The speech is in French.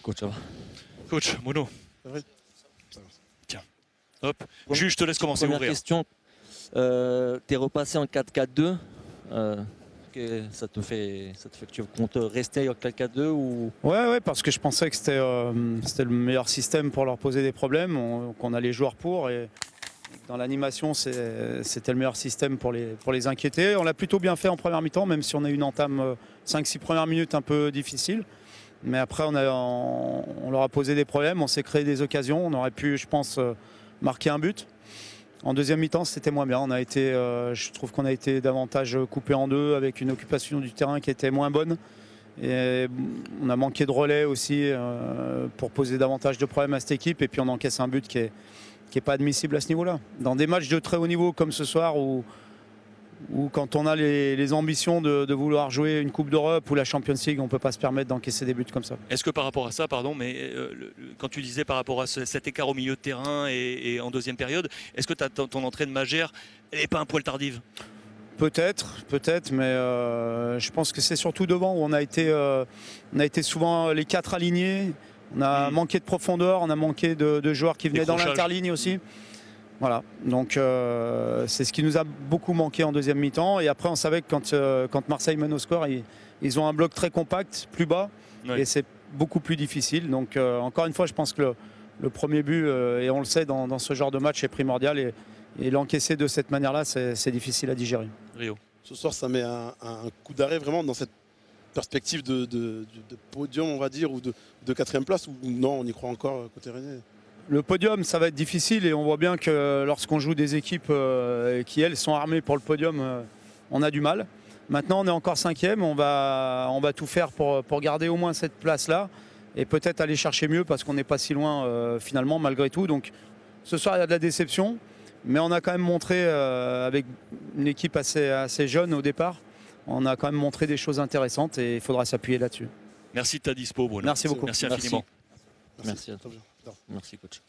coach, ça va. Coach, Mono. Oui. Tiens, hop. Juge, je te laisse commencer à Première ouvrir. question, tu es repassé en 4-4-2. Ça te fait que tu comptes rester en 4-4-2 ou... Ouais, parce que je pensais que c'était le meilleur système pour leur poser des problèmes, qu'on a les joueurs pour. Et dans l'animation, c'était le meilleur système pour les inquiéter. On l'a plutôt bien fait en première mi-temps, même si on a eu une entame 5-6 premières minutes un peu difficile. Mais après, on leur a posé des problèmes, on s'est créé des occasions. On aurait pu, je pense, marquer un but. En deuxième mi-temps, c'était moins bien. Je trouve qu'on a été davantage coupé en deux avec une occupation du terrain qui était moins bonne. Et on a manqué de relais aussi pour poser davantage de problèmes à cette équipe. Et puis on encaisse un but qui est pas admissible à ce niveau-là. Dans des matchs de très haut niveau comme ce soir, où quand on a les ambitions de vouloir jouer une Coupe d'Europe ou la Champions League, on ne peut pas se permettre d'encaisser des buts comme ça. Est-ce que par rapport à ça, pardon, mais quand tu disais par rapport à cet écart au milieu de terrain et en deuxième période, est-ce que ton entrée de Magère n'est pas un poil tardive? Peut-être, mais je pense que c'est surtout devant où on a été souvent les 4 alignés. On a manqué de profondeur, on a manqué de joueurs qui venaient dans l'interligne aussi. Voilà, donc c'est ce qui nous a beaucoup manqué en deuxième mi-temps. Et après, on savait que quand Marseille mène au score, ils ont un bloc très compact, plus bas, et c'est beaucoup plus difficile. Donc encore une fois, je pense que le premier but, et on le sait dans ce genre de match, est primordial. Et l'encaisser de cette manière-là, c'est difficile à digérer. Rio. Ce soir, ça met un coup d'arrêt vraiment dans cette perspective de podium, on va dire, ou de 4e place, ou non, on y croit encore côté Rennais? Le podium, ça va être difficile et on voit bien que lorsqu'on joue des équipes qui, elles, sont armées pour le podium, on a du mal. Maintenant, on est encore 5e, on va tout faire pour garder au moins cette place-là et peut-être aller chercher mieux parce qu'on n'est pas si loin finalement, malgré tout. Donc ce soir, il y a de la déception, mais on a quand même montré, avec une équipe assez jeune au départ, on a quand même montré des choses intéressantes et il faudra s'appuyer là-dessus. Merci de ta dispo, Bruno. Merci beaucoup. Merci infiniment. Merci à toi. Merci, coach.